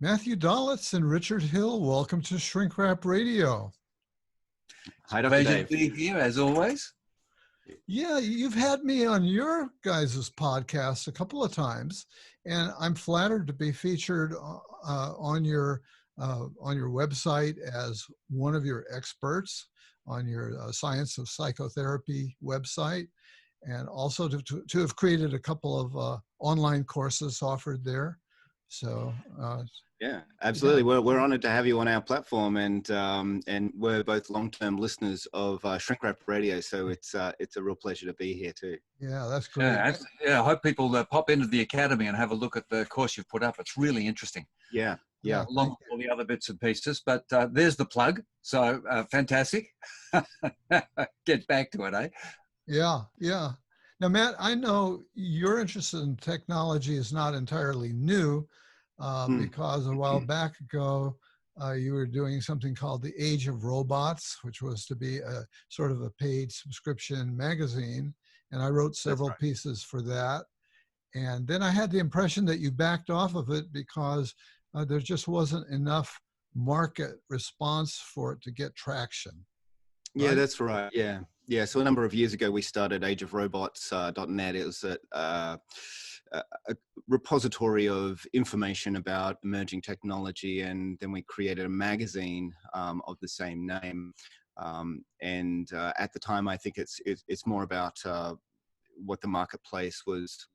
Matthew Dahlitz and Richard Hill, welcome to Shrink Wrap Radio. Hi, Dr. Pleasure Dave. to be here, as always. Yeah, you've had me on your guys' podcast a couple of times, and I'm flattered to be featured on your website as one of your experts on your Science of Psychotherapy website, and also to have created a couple of online courses offered there. So yeah, absolutely. Yeah. We're honored to have you on our platform, and we're both long-term listeners of Shrink Wrap Radio. So it's a real pleasure to be here too. Yeah, that's great. Yeah, I hope people pop into the academy and have a look at the course you've put up. It's really interesting. Yeah. Along with all the other bits and pieces. But there's the plug. So fantastic. Get back to it, eh? Yeah. Now, Matt, I know your interest in technology is not entirely new because a while back ago, you were doing something called The Age of Robots, which was to be a sort of a paid subscription magazine. And I wrote several pieces for that. And then I had the impression that you backed off of it because there just wasn't enough market response for it to get traction. Right? Yeah, that's right. Yeah. So a number of years ago, we started ageofrobots.net. It was a repository of information about emerging technology, and then we created a magazine of the same name. At the time, I think it's more about what the marketplace was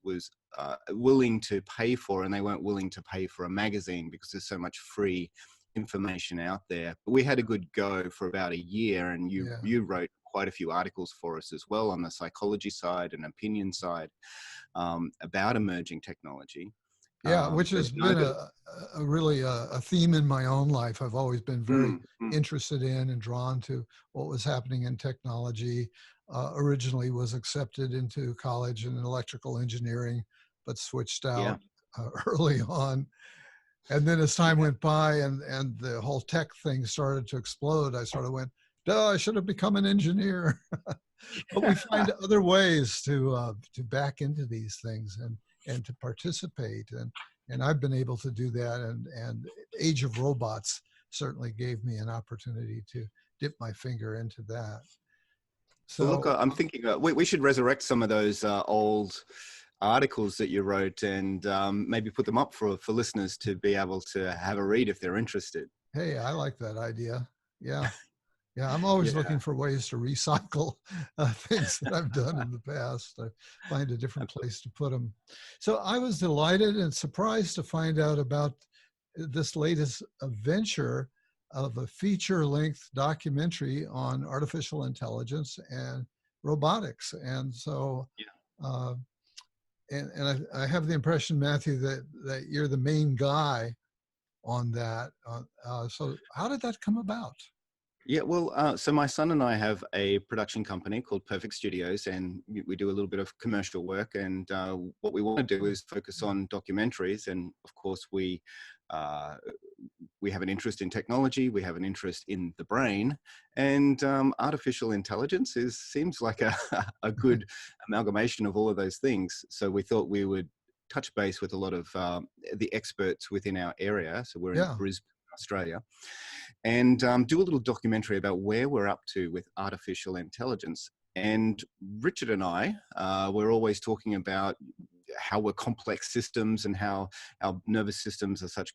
willing to pay for, and they weren't willing to pay for a magazine because there's so much free information out there. But we had a good go for about a year, and you wrote quite a few articles for us as well on the psychology side and opinion side about emerging technology. Yeah, which has been really a theme in my own life. I've always been very interested in and drawn to what was happening in technology. Originally was accepted into college in electrical engineering, but switched out early on. And then as time went by and the whole tech thing started to explode, I sort of went, duh, I should have become an engineer. But we find other ways to back into these things and to participate. And I've been able to do that. And Age of Robots certainly gave me an opportunity to dip my finger into that. So look, I'm thinking we should resurrect some of those old articles that you wrote and maybe put them up for listeners to be able to have a read if they're interested. Hey, I like that idea. Yeah. Yeah, I'm always looking for ways to recycle things that I've done in the past. I find a different place to put them. So I was delighted and surprised to find out about this latest venture of a feature-length documentary on artificial intelligence and robotics. And so, and I have the impression, Matthew, that you're the main guy on that. So how did that come about? Yeah, well, so my son and I have a production company called Perfect Studios, and we do a little bit of commercial work. And what we want to do is focus on documentaries. And of course, we have an interest in technology. We have an interest in the brain, and artificial intelligence seems like a good amalgamation of all of those things. So we thought we would touch base with a lot of the experts within our area. So we're in Brisbane, Australia, and do a little documentary about where we're up to with artificial intelligence. And Richard and I, we're always talking about how we're complex systems and how our nervous systems are such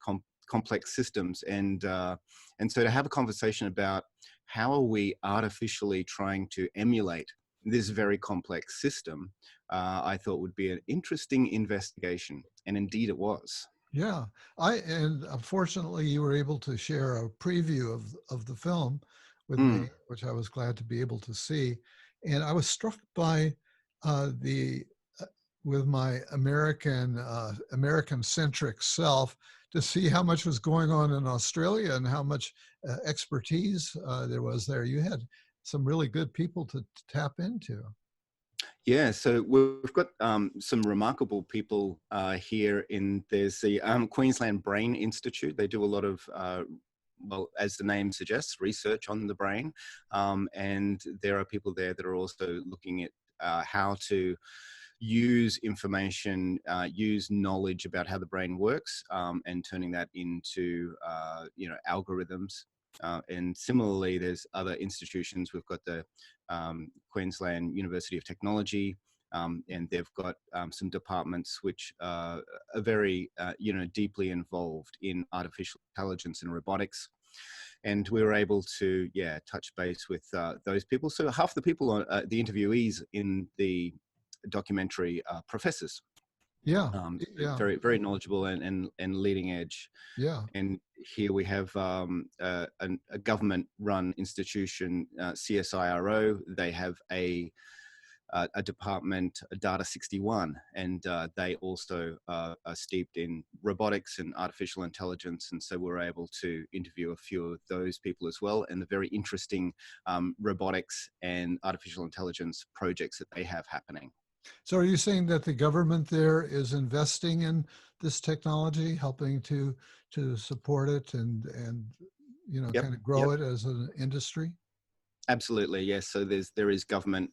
complex systems. And so to have a conversation about how are we artificially trying to emulate this very complex system, I thought would be an interesting investigation. And indeed it was. Yeah, and unfortunately you were able to share a preview of the film with me, which I was glad to be able to see. And I was struck by with my American-centric self to see how much was going on in Australia and how much expertise there was there. You had some really good people to tap into. Yeah, so we've got some remarkable people here. There's the Queensland Brain Institute. They do a lot of, well, as the name suggests, research on the brain. And there are people there that are also looking at how to use information, use knowledge about how the brain works, and turning that into, algorithms. And similarly, there's other institutions. We've got the Queensland University of Technology, and they've got some departments which are very, deeply involved in artificial intelligence and robotics. And we were able to, touch base with those people. So half the people, on the interviewees in the documentary, are professors. Yeah. Very, very knowledgeable and leading edge. Yeah. And here we have a government-run institution, CSIRO. They have a department, Data 61, and they also are steeped in robotics and artificial intelligence. And so we're able to interview a few of those people as well, and the very interesting robotics and artificial intelligence projects that they have happening. So are you saying that the government there is investing in this technology, helping to support it and kind of grow it as an industry? Absolutely, yes. So there is government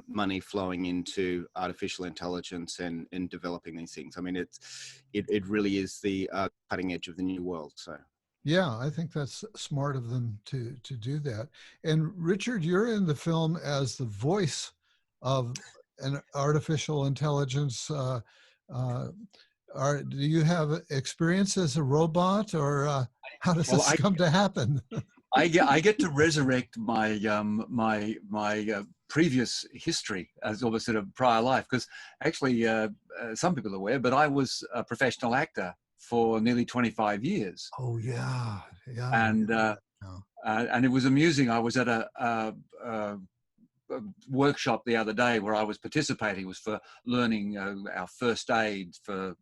money flowing into artificial intelligence and developing these things. I mean, it really is the cutting edge of the new world. So yeah, I think that's smart of them to do that. And Richard, you're in the film as the voice of an artificial intelligence. Do you have experience as a robot, or how does this come to happen? I get to resurrect my previous history as almost in a prior life, because actually some people are aware, but I was a professional actor for nearly 25 years. Oh yeah. And it was amusing. I was at a workshop the other day where I was participating. It was for learning our first aid, so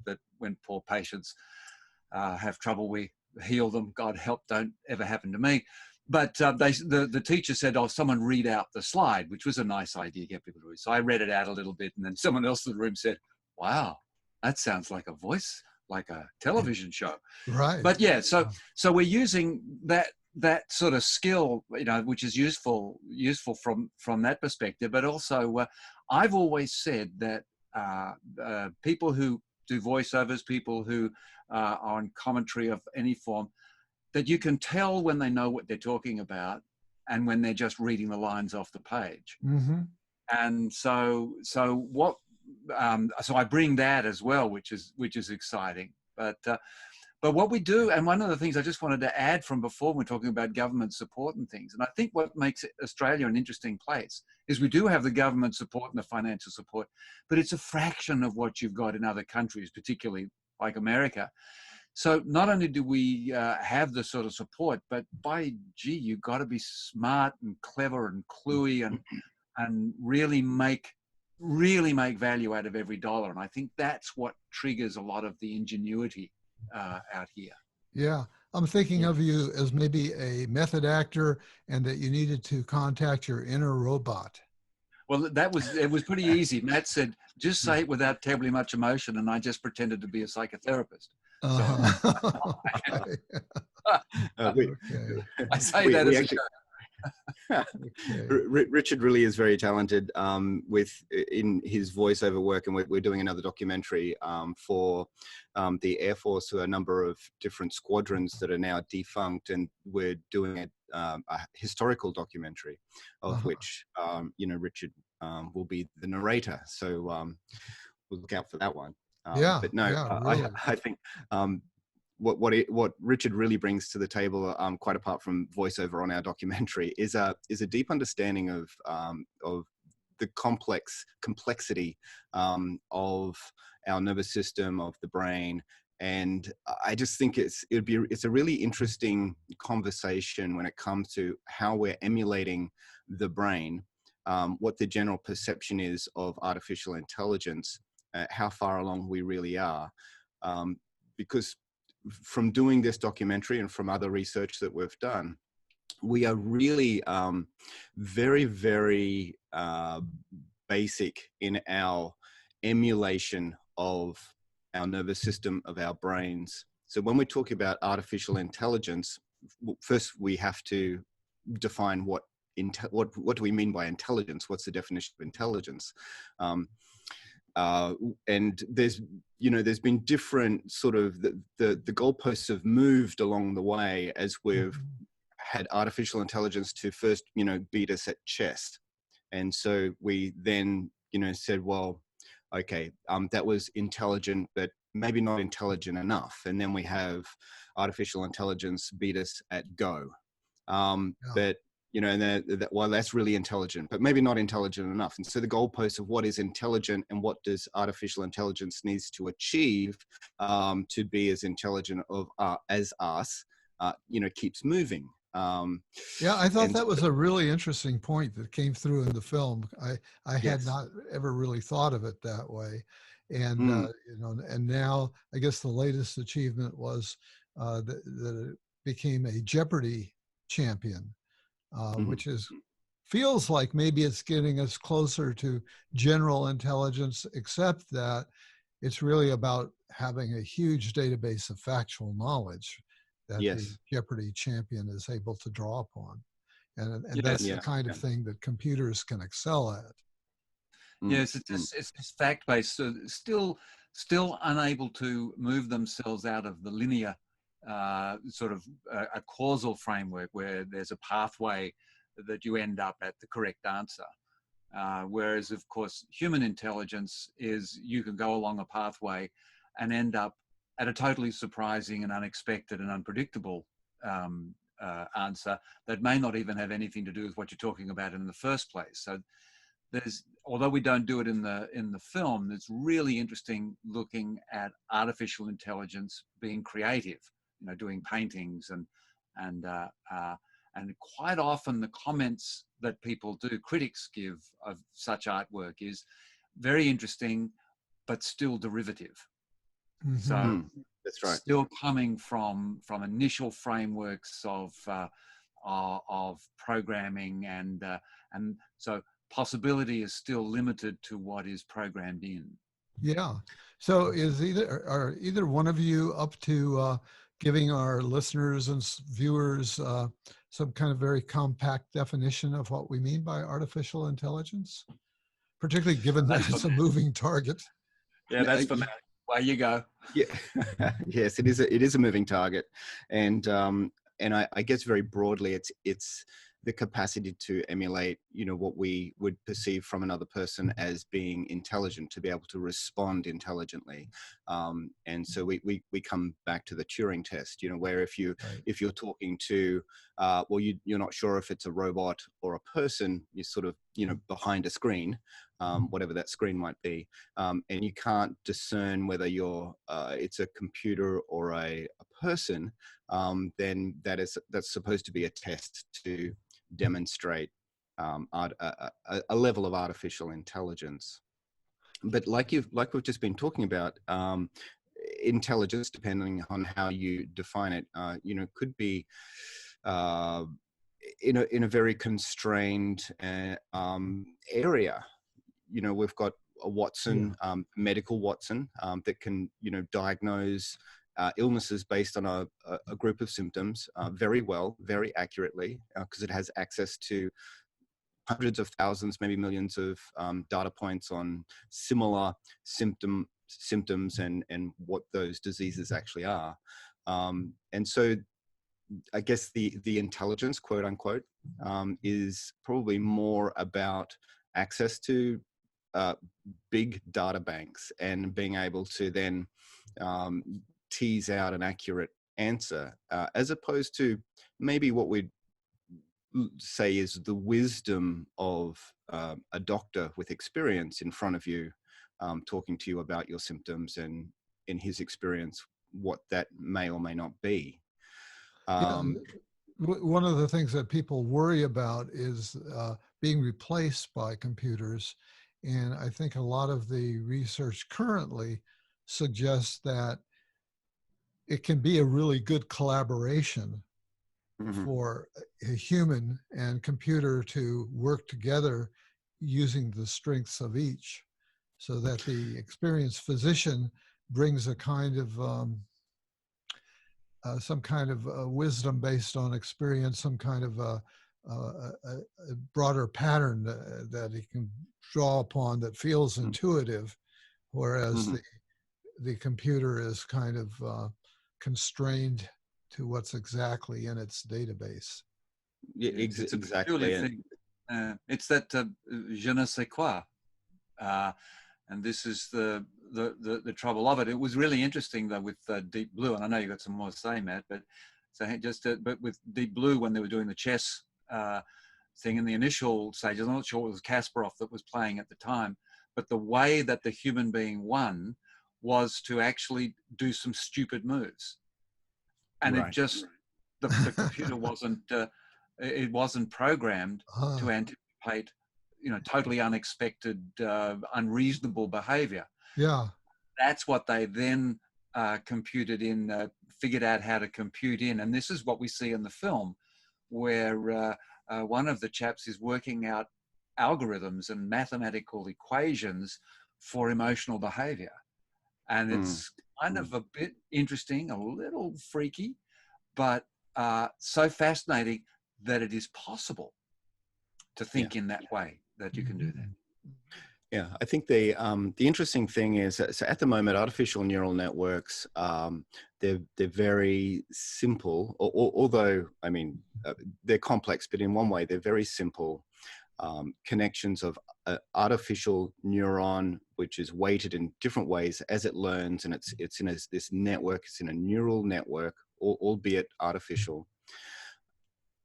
that when poor patients have trouble, we heal them. God help, don't ever happen to me. But the teacher said, "Oh, someone read out the slide," which was a nice idea, get people to read. So I read it out a little bit, and then someone else in the room said, "Wow, that sounds like a voice, like a television show." Right. But yeah, so we're using that sort of skill, which is useful from that perspective. But also, I've always said that people who do voiceovers, people who are on commentary of any form, that you can tell when they know what they're talking about and when they're just reading the lines off the page. Mm-hmm. And so I bring that as well, which is exciting. But what we do, and one of the things I just wanted to add from before, we're talking about government support and things, and I think what makes Australia an interesting place is we do have the government support and the financial support, but it's a fraction of what you've got in other countries, particularly like America. So not only do we have the sort of support, but by gee, you've got to be smart and clever and cluey and really make value out of every dollar. And I think that's what triggers a lot of the ingenuity out here. Yeah, I'm thinking of you as maybe a method actor, and that you needed to contact your inner robot. Well, it was pretty easy. Matt said, just say it without terribly much emotion, and I just pretended to be a psychotherapist. I say that as a joke. Richard really is very talented in his voiceover work, and we're doing another documentary for the Air Force, a number of different squadrons that are now defunct, and we're doing a historical documentary of which Richard will be the narrator. So we'll look out for that one. But no, really. I think what Richard really brings to the table, quite apart from voiceover on our documentary, is a deep understanding of the complexity of our nervous system, of the brain. And I just think it's a really interesting conversation when it comes to how we're emulating the brain, what the general perception is of artificial intelligence, how far along we really are, because from doing this documentary and from other research that we've done, we are really very, very basic in our emulation of our nervous system, of our brains. So when we talk about artificial intelligence, first we have to define what do we mean by intelligence? What's the definition of intelligence? and there's been different sort of the goalposts have moved along the way as we've had artificial intelligence to first beat us at chess, and so we then said, well, okay, that was intelligent, but maybe not intelligent enough, and then we have artificial intelligence beat us at Go, but and then well, that's really intelligent, but maybe not intelligent enough. And so the goalposts of what is intelligent and what does artificial intelligence needs to achieve to be as intelligent as us, keeps moving. Yeah, I thought that was a really interesting point that came through in the film. I had not ever really thought of it that way, and and now I guess the latest achievement was that it became a Jeopardy champion. Which feels like maybe it's getting us closer to general intelligence, except that it's really about having a huge database of factual knowledge that the Jeopardy champion is able to draw upon. And that's the kind of thing that computers can excel at. Yes, it's fact-based, so still unable to move themselves out of the linear sort of a causal framework where there's a pathway that you end up at the correct answer. Whereas, of course, human intelligence is you can go along a pathway and end up at a totally surprising and unexpected and unpredictable answer that may not even have anything to do with what you're talking about in the first place. So although we don't do it in the film, it's really interesting looking at artificial intelligence being creative, doing paintings and quite often the comments that people do, critics give of such artwork is very interesting, but still derivative. So that's right. Still coming from initial frameworks of programming and so possibility is still limited to what is programmed in. Yeah. So are either one of you up to giving our listeners and viewers some kind of very compact definition of what we mean by artificial intelligence, particularly given that it's a moving target? Yeah, that's for Matt. Away you go. Yeah, yes, it is a moving target, and I guess very broadly, it's the capacity to emulate, what we would perceive from another person as being intelligent, to be able to respond intelligently. And so we come back to the Turing test, where if you're talking to, you're not sure if it's a robot or a person, you're sort of, behind a screen, whatever that screen might be, and you can't discern whether it's a computer or a person, then that's supposed to be a test to demonstrate a level of artificial intelligence. But like we've just been talking about, intelligence, depending on how you define it, could be in a very constrained area. We've got a Watson, medical Watson, that can diagnose illnesses based on a group of symptoms very well, very accurately, because it has access to hundreds of thousands, maybe millions of data points on similar symptoms and what those diseases actually are. And so I guess the intelligence, quote unquote, is probably more about access to big data banks and being able to then tease out an accurate answer, as opposed to maybe what we'd say is the wisdom of a doctor with experience in front of you, talking to you about your symptoms and, in his experience, what that may or may not be. One of the things that people worry about is being replaced by computers. And I think a lot of the research currently suggests that it can be a really good collaboration for a human and computer to work together using the strengths of each, so that the experienced physician brings a kind of some kind of wisdom based on experience, some kind of a broader pattern that he can draw upon that feels intuitive, whereas the computer is kind of constrained to what's exactly in its database. Yeah, It's a exactly. peculiar thing. It's that je ne sais quoi. And this is the trouble of it. It was really interesting though with Deep Blue, and I know you got some more to say, Matt. But but with Deep Blue, when they were doing the chess thing in the initial stages, I'm not sure it was Kasparov that was playing at the time, but the way that the human being won was to actually do some stupid moves, and it just the computer wasn't it wasn't programmed to anticipate, totally unexpected, unreasonable behavior. Yeah. That's what they then figured out how to compute in. And this is what we see in the film, where one of the chaps is working out algorithms and mathematical equations for emotional behavior. And it's kind of a bit interesting, a little freaky, but so fascinating that it is possible to think in that way, that you can do that. Yeah, I think the interesting thing is, so at the moment, artificial neural networks, they're very simple, although, I mean, they're complex, but in one way, they're very simple connections of artificial neuron, which is weighted in different ways as it learns, and it's in this network, it's in a neural network, albeit artificial.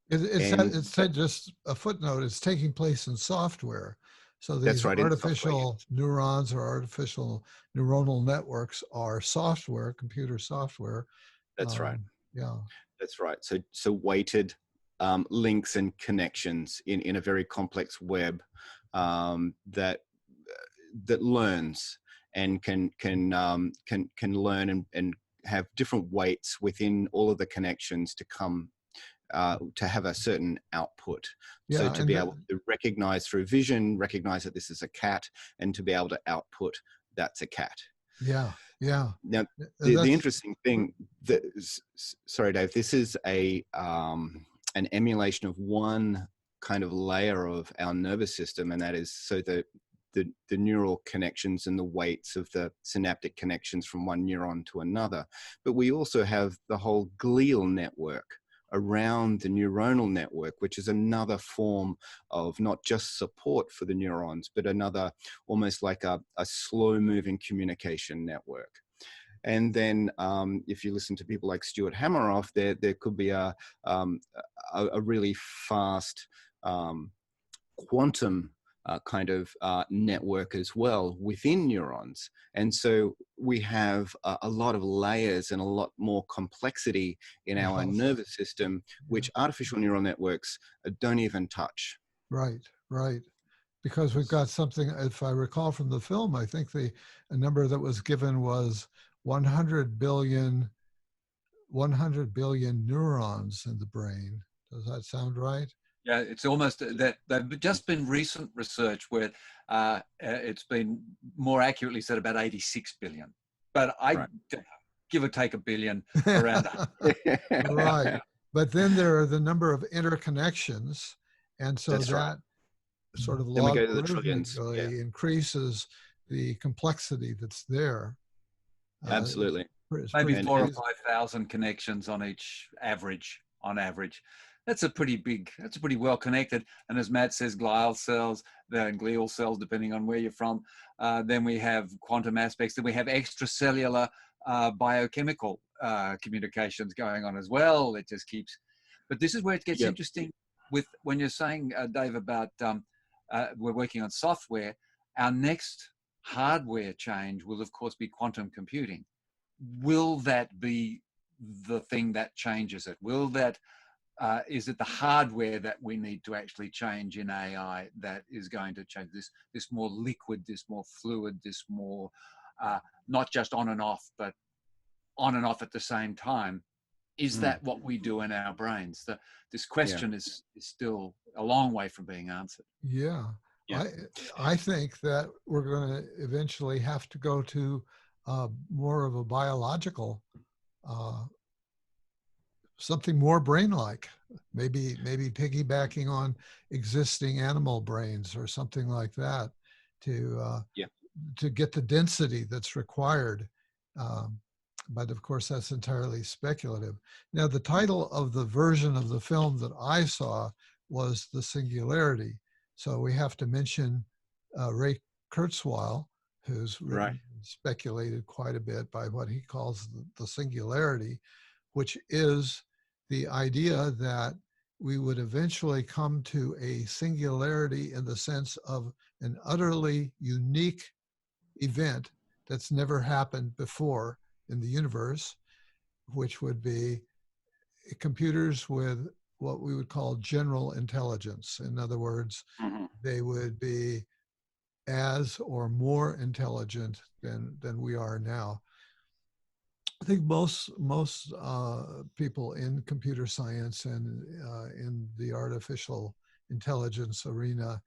It said, just a footnote, it's taking place in software. So these artificial neurons or artificial neuronal networks are software, computer software. That's right. Yeah. That's right. So weighted links and connections in a very complex web that learns and can learn and have different weights within all of the connections to come to have a certain output. Yeah, so to be able to recognize through vision, recognize that this is a cat, and to be able to output that's a cat. Yeah, yeah. Now, the interesting thing that, sorry, Dave, this is an emulation of one kind of layer of our nervous system, and that is so the neural connections and the weights of the synaptic connections from one neuron to another. But we also have the whole glial network around the neuronal network, which is another form of not just support for the neurons, but another almost like a slow-moving communication network. And then if you listen to people like Stuart Hameroff, there could be a really fast quantum kind of network as well within neurons. And so we have a lot of layers and a lot more complexity in our nervous system, which artificial neural networks don't even touch. Right, right. Because we've got something, if I recall from the film, I think a number that was given was 100 billion neurons in the brain. Does that sound right? Yeah, it's almost that. There's just been recent research where it's been more accurately said about 86 billion, but I give or take a billion around that. Right. But then there are the number of interconnections, and so that sort of logarithmically increases the complexity that's there. Absolutely. Maybe 4,000 or 5,000 connections on each average. On average. That's pretty well connected. And as Matt says, glial cells, glial cells, depending on where you're from. Then we have quantum aspects. Then we have extracellular biochemical communications going on as well. It just keeps. But this is where it gets interesting with when you're saying, Dave, about we're working on software. Our next hardware change will, of course, be quantum computing. Will that be the thing that changes it? Will that is it the hardware that we need to actually change in AI that is going to change this more liquid, this more fluid, this more not just on and off, but on and off at the same time? Is that what we do in our brains? This question is still a long way from being answered. Yeah. I think that we're going to eventually have to go to more of a biological something more brain-like, maybe piggybacking on existing animal brains or something like that to to get the density that's required. But of course, that's entirely speculative. Now, the title of the version of the film that I saw was The Singularity. So we have to mention Ray Kurzweil, who's written, speculated quite a bit by what he calls the singularity, which is the idea that we would eventually come to a singularity in the sense of an utterly unique event that's never happened before in the universe, which would be computers with what we would call general intelligence. In other words, they would be as or more intelligent than we are now. I think most people in computer science and in the artificial intelligence arena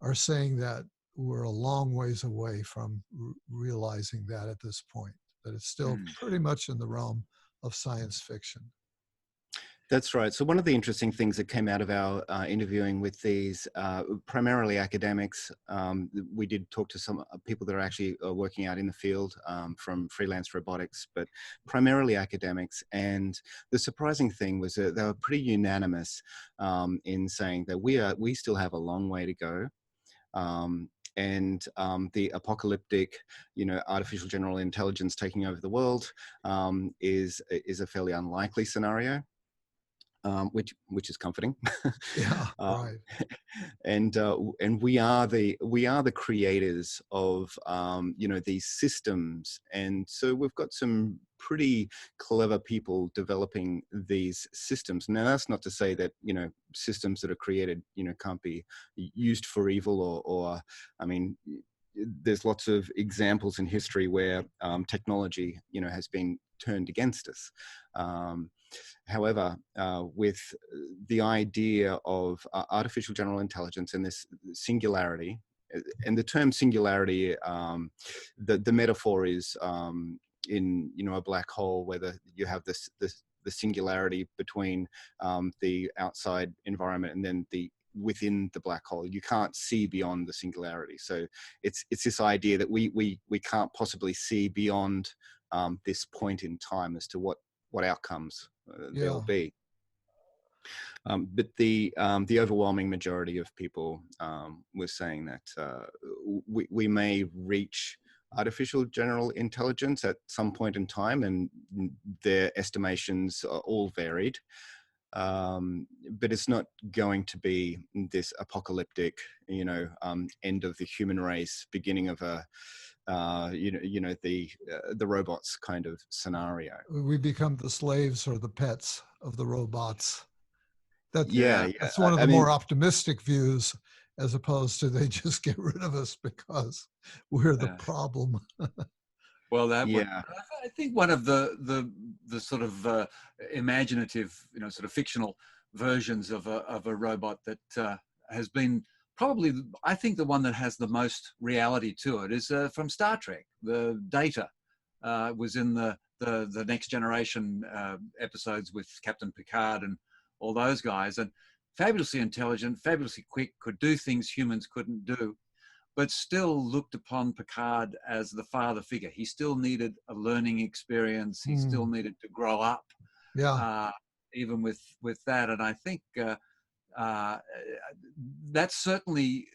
are saying that we're a long ways away from realizing that at this point, that it's still pretty much in the realm of science fiction. That's right. So one of the interesting things that came out of our interviewing with these primarily academics, we did talk to some people that are actually working out in the field from freelance robotics, but primarily academics. And the surprising thing was that they were pretty unanimous in saying that we still have a long way to go. And the apocalyptic, artificial general intelligence taking over the world is a fairly unlikely scenario. Which is comforting. Yeah, right. And we are the creators of these systems, and so we've got some pretty clever people developing these systems. Now, that's not to say that systems that are created can't be used for evil, or I mean, there's lots of examples in history where technology has been turned against us. However, with the idea of artificial general intelligence and this singularity, and the term singularity, the metaphor is in a black hole where you have the singularity between the outside environment and then within the black hole. You can't see beyond the singularity. So it's this idea that we can't possibly see beyond this point in time as to what outcomes there'll be. But the overwhelming majority of people were saying that we may reach artificial general intelligence at some point in time, and their estimations are all varied. But it's not going to be this apocalyptic, end of the human race, beginning of a the robots kind of scenario. We become the slaves or the pets of the robots. That's one of the more optimistic views, as opposed to they just get rid of us because we're the problem. Well, I think one of the sort of imaginative, sort of fictional versions of a robot that has been probably, I think the one that has the most reality to it is from Star Trek. The Data was in the Next Generation episodes with Captain Picard and all those guys, and fabulously intelligent, fabulously quick, could do things humans couldn't do, but still looked upon Picard as the father figure. He still needed a learning experience. He still needed to grow up, even with that. And I think that certainly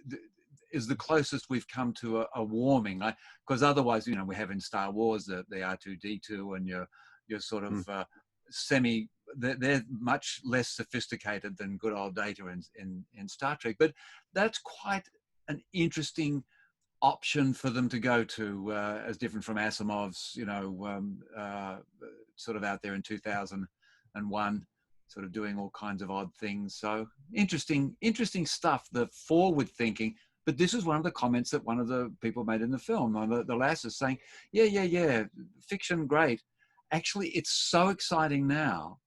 is the closest we've come to a warming. Because otherwise, we have in Star Wars the R2-D2 and your sort of they're much less sophisticated than good old Data in Star Trek. But that's quite an interesting option for them to go to, as different from Asimov's, sort of out there in 2001, sort of doing all kinds of odd things. So interesting stuff, the forward thinking. But this is one of the comments that one of the people made in the film, the lass is saying, yeah, fiction, great. Actually, it's so exciting now.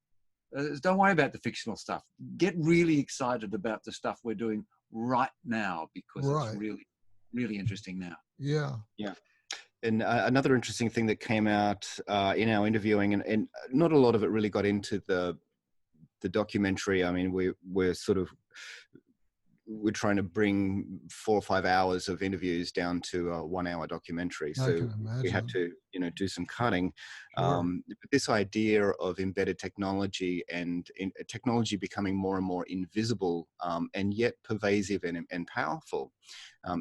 Don't worry about the fictional stuff. Get really excited about the stuff we're doing right now, because it's really, really interesting now. Yeah. And another interesting thing that came out in our interviewing, and not a lot of it really got into the documentary. I mean, we're sort of we're trying to bring 4 or 5 hours of interviews down to a 1-hour documentary. I So can imagine. we had to, do some cutting. Sure. But this idea of embedded technology and technology becoming more and more invisible and yet pervasive and powerful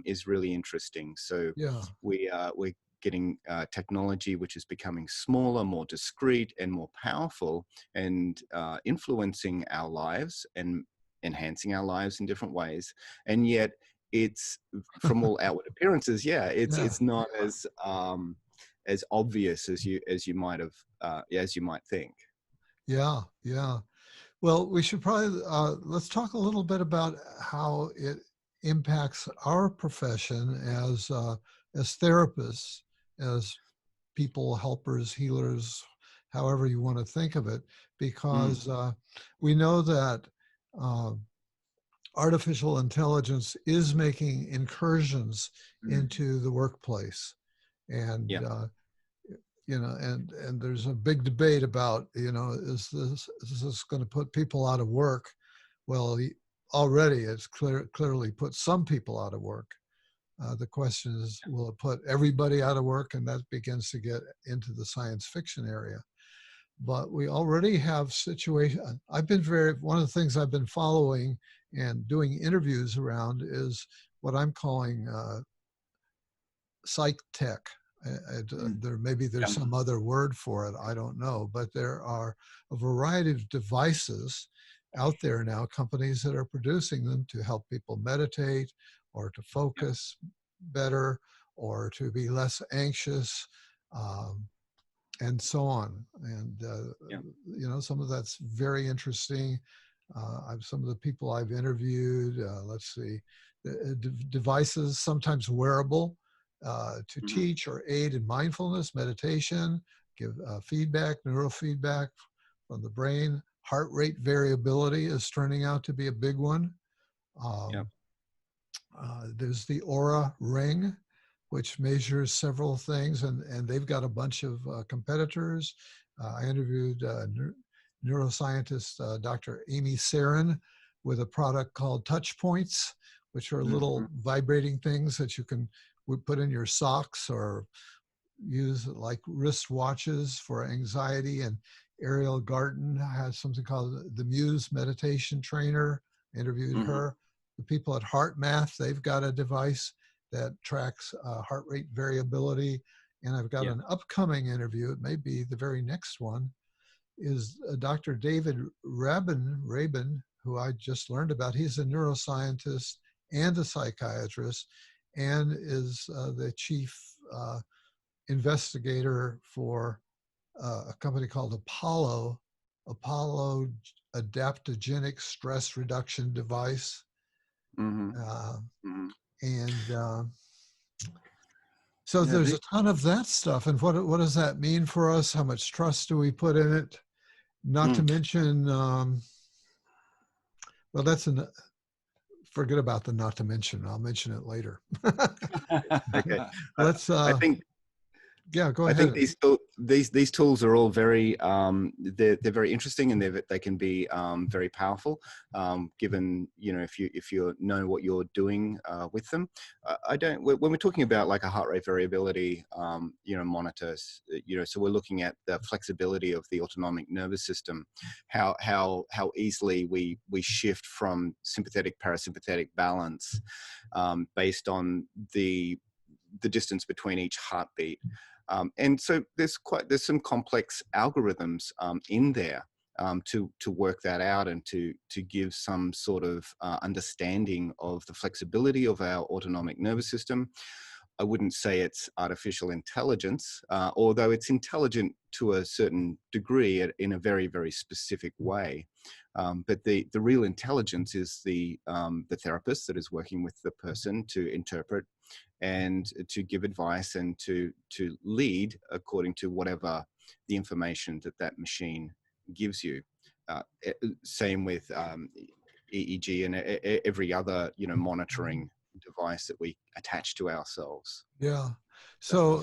is really interesting. So Yeah. we're getting technology which is becoming smaller, more discrete, and more powerful, and influencing our lives and enhancing our lives in different ways. And yet it's, from all outward appearances, it's not as obvious as you might have as you might think. Yeah. Well, we should probably let's talk a little bit about how it impacts our profession as therapists, as people, helpers, healers, however you want to think of it, because we know that artificial intelligence is making incursions into the workplace, and and there's a big debate about, is this going to put people out of work? Well, already it's clearly put some people out of work. The question is, will it put everybody out of work? And that begins to get into the science fiction area. But we already have situations. One of the things I've been following and doing interviews around is what I'm calling psych tech. There's some other word for it, I don't know, but there are a variety of devices out there now, companies that are producing them to help people meditate or to focus better or to be less anxious, and so on. And some of that's very interesting. Some of the people I've interviewed, let's see, devices, sometimes wearable, to teach or aid in mindfulness, meditation, give feedback, neurofeedback from the brain. Heart rate variability is turning out to be a big one. There's the Aura Ring, which measures several things, and they've got a bunch of competitors. I interviewed neuroscientist Dr. Amy Sarin with a product called Touch Points, which are little vibrating things that you can put in your socks or use like wrist watches for anxiety. And Ariel Garten has something called the Muse Meditation Trainer. Interviewed her. The people at Heart Math, they've got a device that tracks heart rate variability. And I've got an upcoming interview, it may be the very next one, is Dr. David Rabin, who I just learned about. He's a neuroscientist and a psychiatrist, and is the chief investigator for a company called Apollo Adaptogenic Stress Reduction Device. So there's a ton of that stuff. And what does that mean for us? How much trust do we put in it? Not to mention, well, forget about the not to mention. I'll mention it later. Okay. Let's, I think, yeah, go ahead. I think these tools are all very they're very interesting, and they can be very powerful, given if you know what you're doing with them. When we're talking about like a heart rate variability monitors, so we're looking at the flexibility of the autonomic nervous system, how easily we shift from sympathetic parasympathetic balance based on the distance between each heartbeat. And so there's some complex algorithms in there to work that out and to give some sort of understanding of the flexibility of our autonomic nervous system. I wouldn't say it's artificial intelligence, although it's intelligent to a certain degree in a very, very specific way. But the real intelligence is the therapist that is working with the person to interpret and to give advice and to lead according to whatever the information that machine gives you. Same with EEG and every other monitoring device that we attach to ourselves. Yeah. So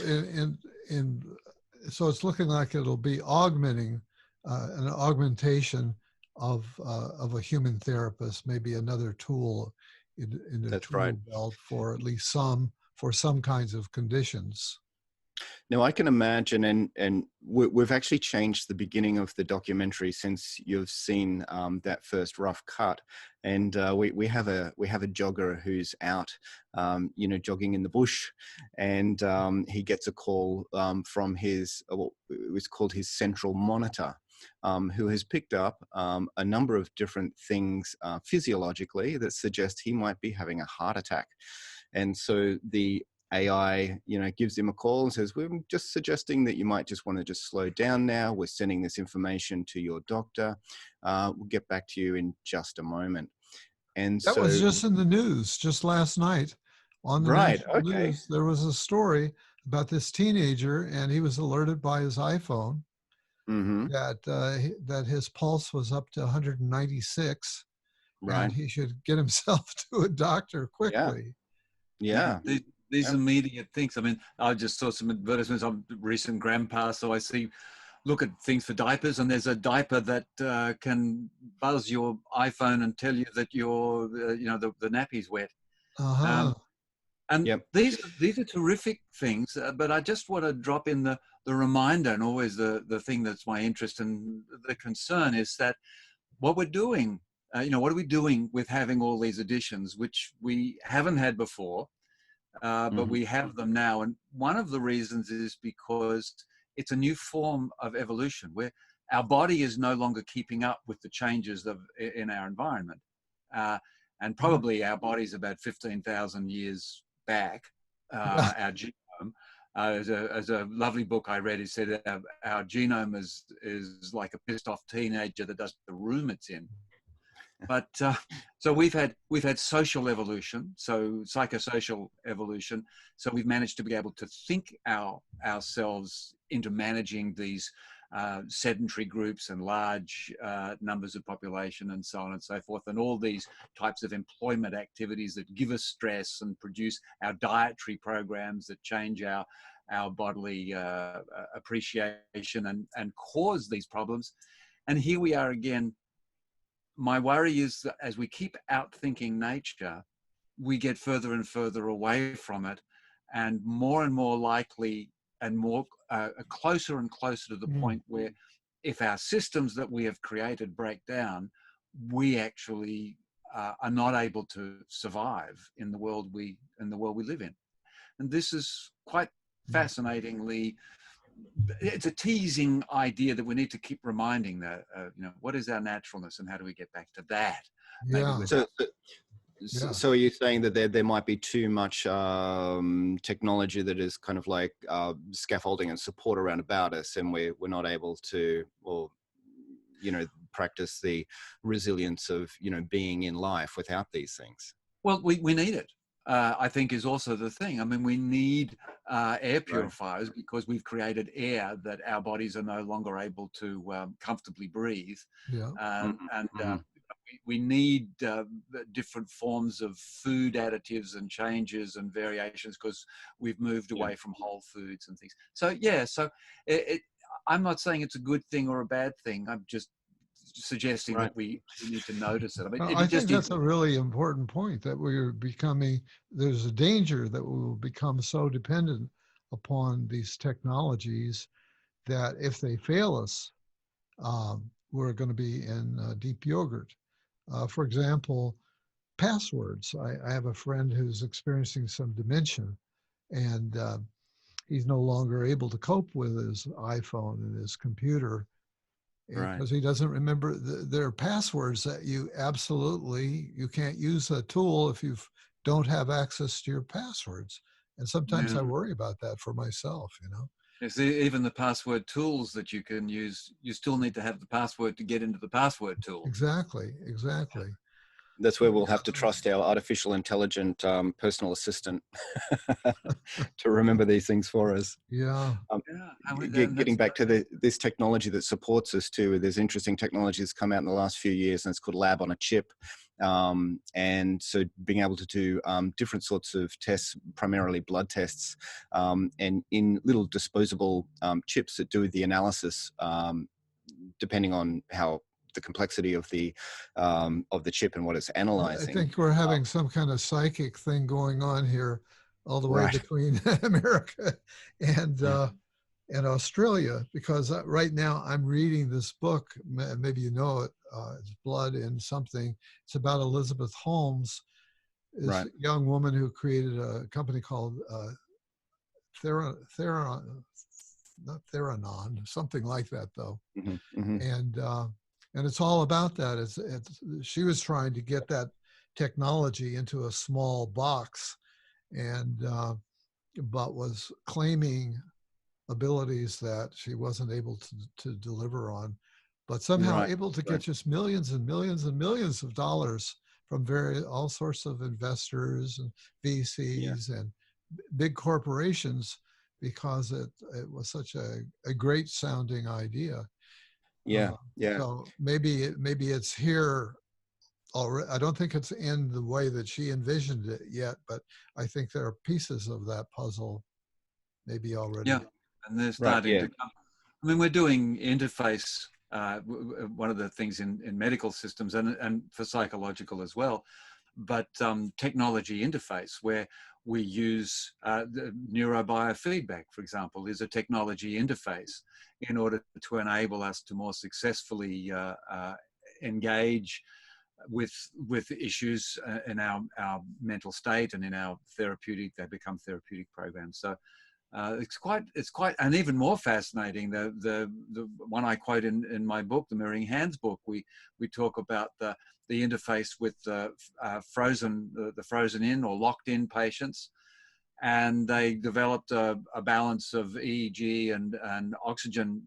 so it's looking like it'll be augmenting an augmentation of a human therapist, maybe another tool in a That's tool right. belt for at least for some kinds of conditions. Now I can imagine, and we've actually changed the beginning of the documentary since you've seen that first rough cut, and we have a jogger who's out, jogging in the bush, and he gets a call from his it was called his central monitor, who has picked up a number of different things physiologically that suggest he might be having a heart attack, and so the AI, gives him a call and says, we're just suggesting that you might just want to just slow down now. We're sending this information to your doctor. We'll get back to you in just a moment. And That was so, just in the news just last night on the right, national okay. news. There was a story about this teenager, and he was alerted by his iPhone Mm-hmm. that his pulse was up to 196, Right. and he should get himself to a doctor quickly. Yeah. These immediate things. I mean, I just saw some advertisements. I'm a recent grandpa, so I look at things for diapers, and there's a diaper that can buzz your iPhone and tell you that your, the nappy's wet. Uh-huh. And Yep. these are terrific things, but I just want to drop in the reminder, and always the thing that's my interest and the concern is that what we're doing, what are we doing with having all these additions, which we haven't had before, but we have them now. And one of the reasons is because it's a new form of evolution where our body is no longer keeping up with the changes in our environment. And probably our body's about 15,000 years back, our genome. As a lovely book I read, it said our genome is like a pissed off teenager that doesn't the room it's in. But so we've had social evolution, so psychosocial evolution. So we've managed to be able to think ourselves into managing these sedentary groups and large numbers of population and so on and so forth, and all these types of employment activities that give us stress and produce our dietary programs that change our bodily appreciation and cause these problems. And here we are again. My worry is that as we keep outthinking nature, we get further and further away from it, and more likely and more closer and closer to the point where if our systems that we have created break down, we actually are not able to survive in the world we live in. And this is quite fascinatingly, it's a teasing idea that we need to keep reminding that, what is our naturalness and how do we get back to that? Yeah. So are you saying that there might be too much technology that is kind of like scaffolding and support around about us, and we're not able to, practice the resilience of, being in life without these things? Well, we need it. I think is also the thing. I mean, we need air purifiers because we've created air that our bodies are no longer able to comfortably breathe. Yeah. We need different forms of food additives and changes and variations because we've moved away from whole foods and things. So, I'm not saying it's a good thing or a bad thing. I'm just suggesting that we need to notice it. I mean, I think that's a really important point, that there's a danger that we will become so dependent upon these technologies that if they fail us, we're going to be in deep yogurt. For example, passwords. I have a friend who's experiencing some dementia, and he's no longer able to cope with his iPhone and his computer because he doesn't remember. There are passwords that you can't use a tool if you don't have access to your passwords. And sometimes I worry about that for myself, Yes, even the password tools that you can use, you still need to have the password to get into the password tool. Exactly. That's where we'll have to trust our artificial intelligent personal assistant to remember these things for us. Yeah. Getting back to this technology that supports us too, there's interesting technology that's come out in the last few years, and it's called Labonachip. And so being able to do different sorts of tests, primarily blood tests, and in little disposable chips that do the analysis, depending on how the complexity of the chip and what it's analyzing. I think we're having some kind of psychic thing going on here, all the way Right. between America and Australia, because right now I'm reading this book. Maybe you know it. It's Blood in Something. It's about Elizabeth Holmes, this Right. young woman who created a company called not Theranon, something like that, though. Mm-hmm, mm-hmm. And it's all about that. She was trying to get that technology into a small box, and but was claiming abilities that she wasn't able to deliver on, but somehow Right. able to get just millions and millions and millions of dollars from all sorts of investors and VCs and big corporations, because it was such a great sounding idea. So maybe it's here already. I don't think it's in the way that she envisioned it yet, but I think there are pieces of that puzzle maybe already. Yeah, and they're starting to come. I mean, we're doing interface, one of the things in medical systems and for psychological as well, but technology interface, where we use the neurobiofeedback, for example, is a technology interface in order to enable us to more successfully engage with issues in our mental state and in our therapeutic. They become therapeutic programs. So it's quite, and even more fascinating. The one I quote in my book, the Mirroring Hands book, we talk about the interface with the frozen in or locked in patients, and they developed a balance of EEG and oxygen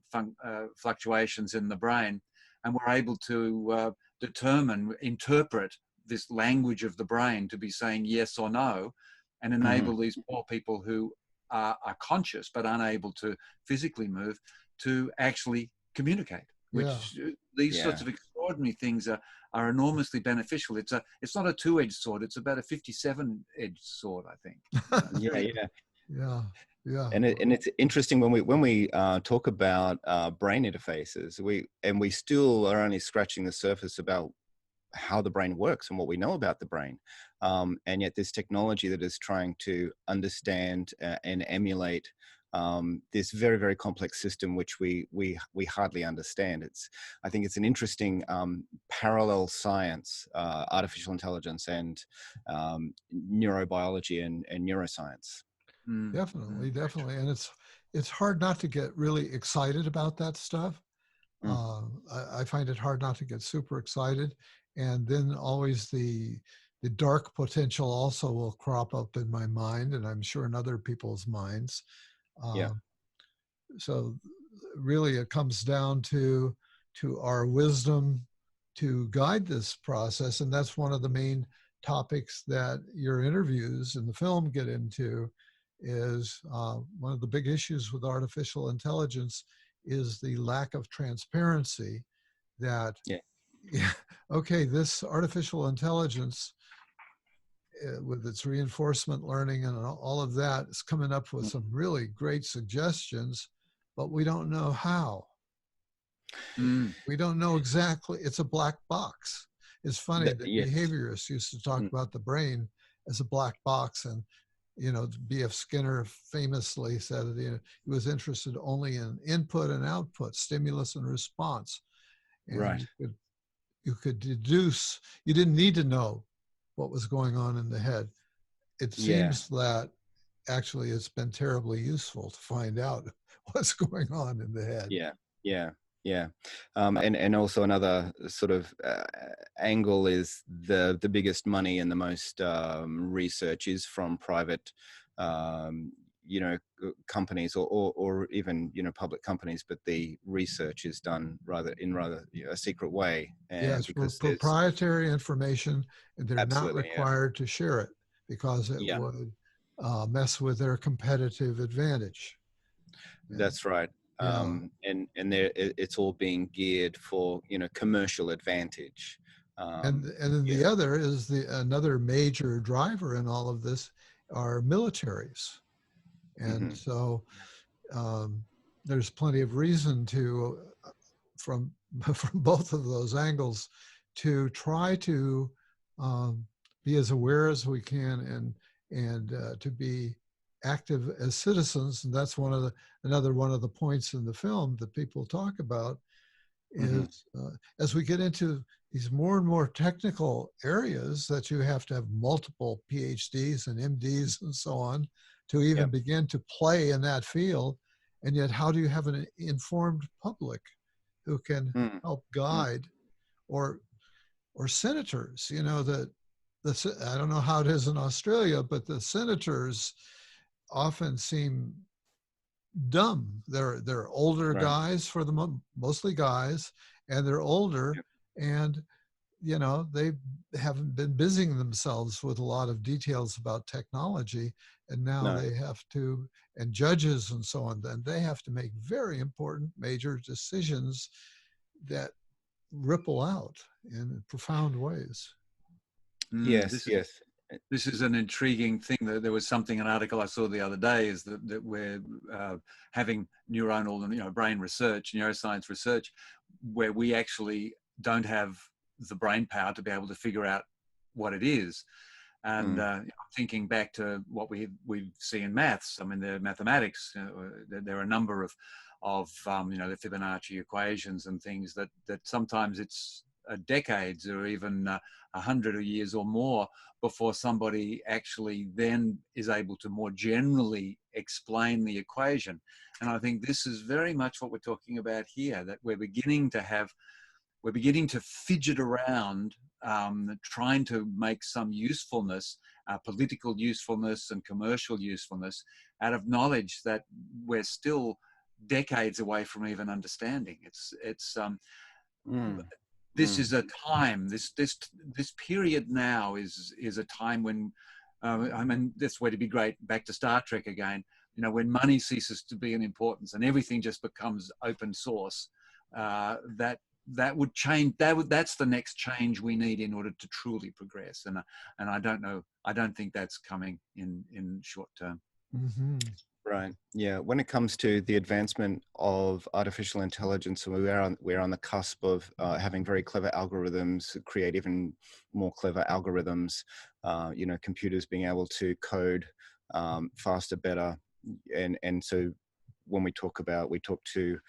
fluctuations in the brain, and were able to interpret this language of the brain to be saying yes or no, and enable these poor people who are conscious but unable to physically move to actually communicate. Which these sorts of extraordinary things are enormously beneficial. It's not a two-edged sword. It's about a 57-edged sword, I think. Yeah. And it's interesting when we talk about brain interfaces. We still are only scratching the surface about how the brain works and what we know about the brain, and yet this technology that is trying to understand and emulate this very, very complex system, which we hardly understand. I think it's an interesting parallel science, artificial intelligence and neurobiology and neuroscience. Definitely. And it's hard not to get really excited about that stuff. I find it hard not to get super excited, and then always the dark potential also will crop up in my mind, and I'm sure in other people's minds. So really it comes down to our wisdom to guide this process, and that's one of the main topics that your interviews in the film get into. Is one of the big issues with artificial intelligence is the lack of transparency. That okay, this artificial intelligence with its reinforcement learning and all of that is coming up with some really great suggestions, but we don't know how. We don't know exactly. It's a black box. It's funny that behaviorists used to talk about the brain as a black box, and B.F. Skinner famously said that he was interested only in input and output, stimulus and response. And you could deduce. You didn't need to know what was going on in the head. It seems that actually it's been terribly useful to find out what's going on in the head. And also another sort of angle is the biggest money and the most research is from private companies or even public companies, but the research is done in a secret way. And it's proprietary information, and they're not required to share it because it would mess with their competitive advantage. That's right. And it's all being geared for commercial advantage. And then the other is another major driver in all of this are militaries, and so there's plenty of reason to, from from both of those angles to try to be as aware as we can and to be active as citizens. And that's another one of the points in the film that people talk about is as we get into these more and more technical areas that you have to have multiple PhDs and MDs and so on to even begin to play in that field. And yet, how do you have an informed public who can help guide, or senators? You know, I don't know how it is in Australia, but the senators often seem dumb. They're older guys, for the mostly guys, and they're older, and you know, they haven't been busying themselves with a lot of details about technology, and now they have to, and judges and so on, then they have to make very important major decisions that ripple out in profound ways. Yes. This is an intriguing thing. That there was an article I saw the other day, is that we're having neuronal, brain research, neuroscience research, where we actually don't have the brain power to be able to figure out what it is. And thinking back to what we see in maths, I mean, the mathematics, there are a number of the Fibonacci equations and things that sometimes it's decades or even 100 years or more before somebody actually then is able to more generally explain the equation. And I think this is very much what we're talking about here, that we're beginning to fidget around, trying to make some usefulness, political usefulness and commercial usefulness out of knowledge that we're still decades away from even understanding. This is a time, this period now is a time when, I mean, this way to be great, back to Star Trek again, when money ceases to be an importance and everything just becomes open source, that would change. That's the next change we need in order to truly progress. And I don't think that's coming in short term. Right. Yeah. When it comes to the advancement of artificial intelligence, we're on the cusp of having very clever algorithms, create even more clever algorithms. Computers being able to code faster, better, and so when we talk to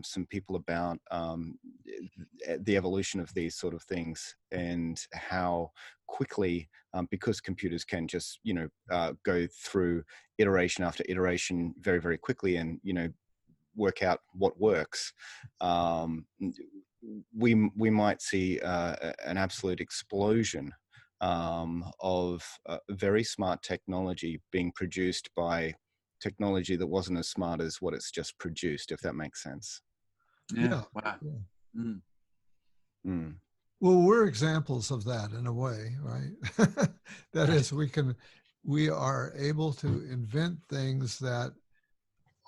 some people about the evolution of these sort of things and how quickly, because computers can just, go through iteration after iteration very, very quickly and, work out what works. We might see an absolute explosion of very smart technology being produced by technology that wasn't as smart as what it's just produced, if that makes sense. Yeah. Wow. Yeah. Well, we're examples of that in a way, right? That is, we are able to invent things that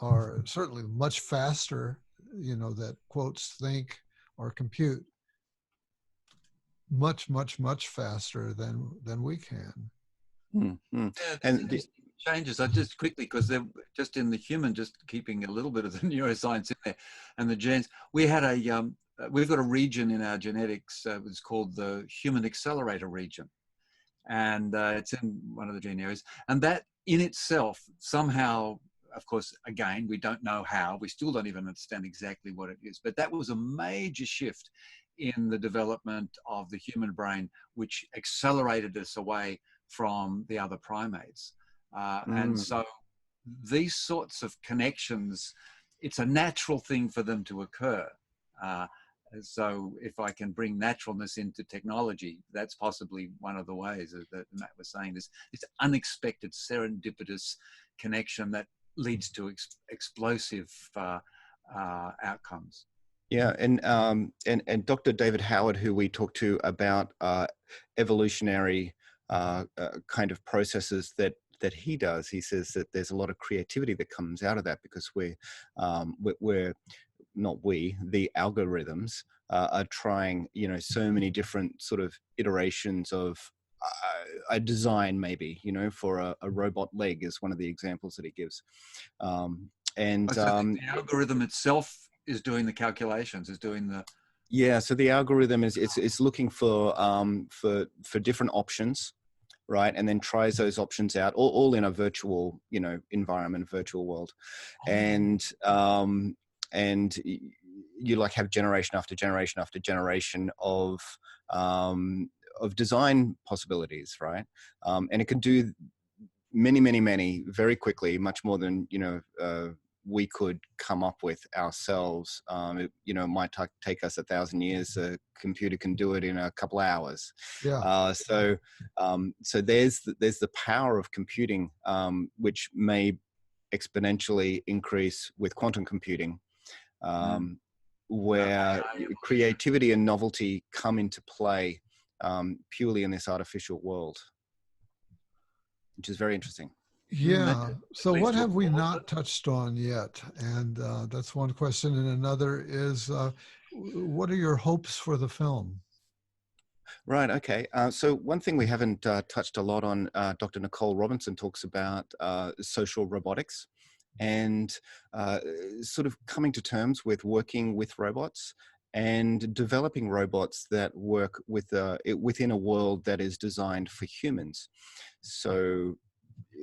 are certainly much faster, that quotes think or compute much, much, much faster than we can. Yeah, and changes. I just quickly, because they're just in the human, just keeping a little bit of the neuroscience in there and the genes. We had we've got a region in our genetics. It's called the human accelerator region, and it's in one of the gene areas. And that in itself somehow, of course, again, we don't know how. We still don't even understand exactly what it is. But that was a major shift in the development of the human brain, which accelerated us away from the other primates. And so these sorts of connections, it's a natural thing for them to occur. So if I can bring naturalness into technology, that's possibly one of the ways that Matt was saying, this unexpected serendipitous connection that leads to explosive outcomes. Yeah, and Dr. David Howard, who we talked to about evolutionary kind of processes that he does, he says that there's a lot of creativity that comes out of that because the algorithms are trying, so many different sort of iterations of a design, maybe, for a robot leg is one of the examples that he gives. The algorithm itself is doing the calculations, is doing the... Yeah, so the algorithm is it's looking for different options, right? And then tries those options out, all in a virtual, environment, virtual world. And you like have generation after generation after generation of design possibilities, right? And it can do many very quickly, much more than we could come up with ourselves. It might take us 1,000 years. A computer can do it in a couple of hours. Yeah. So there's the power of computing, which may exponentially increase with quantum computing, where creativity and novelty come into play purely in this artificial world, which is very interesting. Yeah. So what have we not touched on yet? And that's one question. And another is, what are your hopes for the film? Right. Okay. So one thing we haven't touched a lot on, Dr. Nicole Robinson talks about social robotics and sort of coming to terms with working with robots and developing robots that work within a world that is designed for humans. So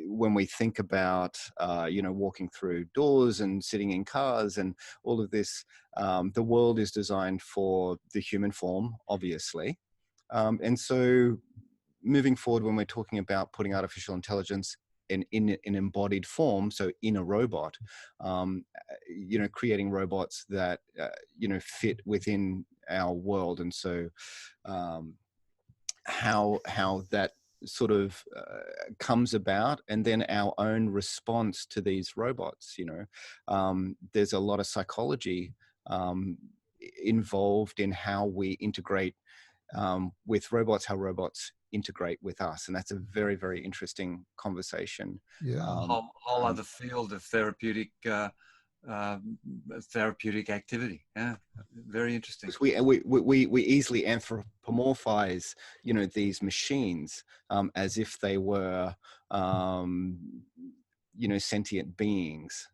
when we think about, walking through doors and sitting in cars and all of this, the world is designed for the human form, obviously. And so moving forward, when we're talking about putting artificial intelligence in an embodied form, so in a robot, creating robots that, fit within our world. And so how that sort of comes about, and then our own response to these robots. There's a lot of psychology involved in how we integrate with robots, how robots integrate with us, and that's a very, very interesting conversation. Yeah, whole other field of therapeutic activity. Yeah, very interesting. We easily anthropomorphize, these machines as if they were, sentient beings.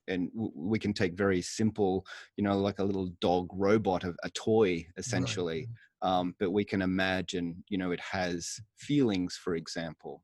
And we can take very simple, like a little dog robot, a toy, essentially. Right. But we can imagine, it has feelings, for example.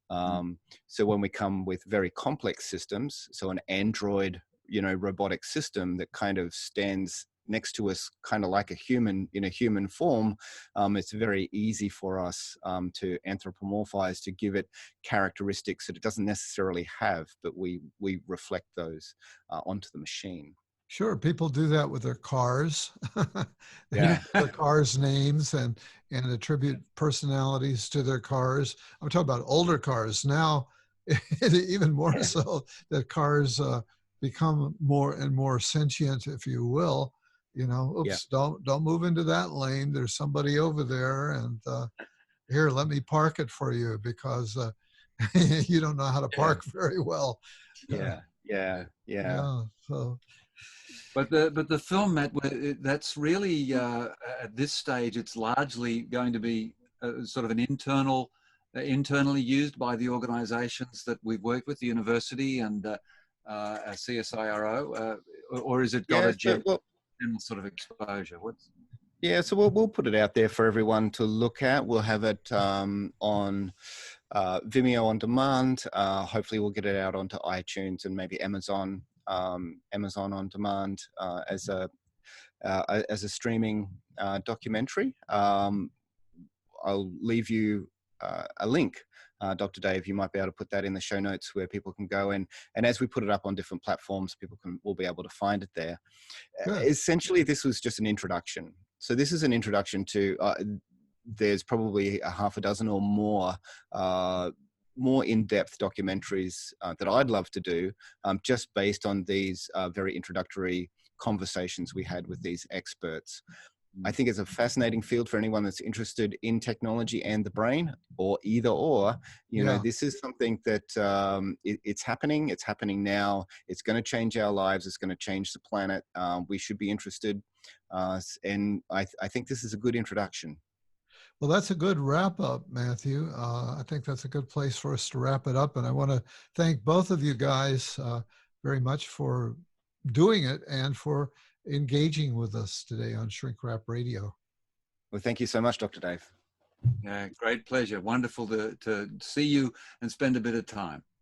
So when we come with very complex systems, so an android, robotic system that kind of stands next to us, kind of like a human in a human form, it's very easy for us to anthropomorphize, to give it characteristics that it doesn't necessarily have, but we reflect those onto the machine. Sure, people do that with their cars. They Yeah. use their cars' names and attribute personalities to their cars. I'm talking about older cars now, even more so that cars become more and more sentient, if you will. Oops, don't move into that lane. There's somebody over there, and here, let me park it for you because you don't know how to park very well. Yeah. So. But the film, Matt, that's really at this stage, it's largely going to be sort of an internally used by the organisations that we've worked with, the university and CSIRO, or is it got a general sort of exposure? Yeah, so we'll put it out there for everyone to look at. We'll have it on Vimeo on demand. Hopefully, we'll get it out onto iTunes and maybe Amazon on demand as a streaming documentary. I'll leave you a link, Dr. Dave. You might be able to put that in the show notes where people can go and as we put it up on different platforms, will be able to find it there. Essentially, this was just an introduction. So this is an introduction to. There's probably a half a dozen or more in-depth documentaries that I'd love to do, just based on these very introductory conversations we had with these experts. I think it's a fascinating field for anyone that's interested in technology and the brain, or either or. You know, this is something that it's happening. It's happening now. It's going to change our lives. It's going to change the planet. We should be interested. And I think this is a good introduction. Well, that's a good wrap up, Matthew. I think that's a good place for us to wrap it up. And I want to thank both of you guys very much for doing it and for engaging with us today on Shrink Wrap Radio. Well, thank you so much, Dr. Dave. Yeah, great pleasure. Wonderful to see you and spend a bit of time.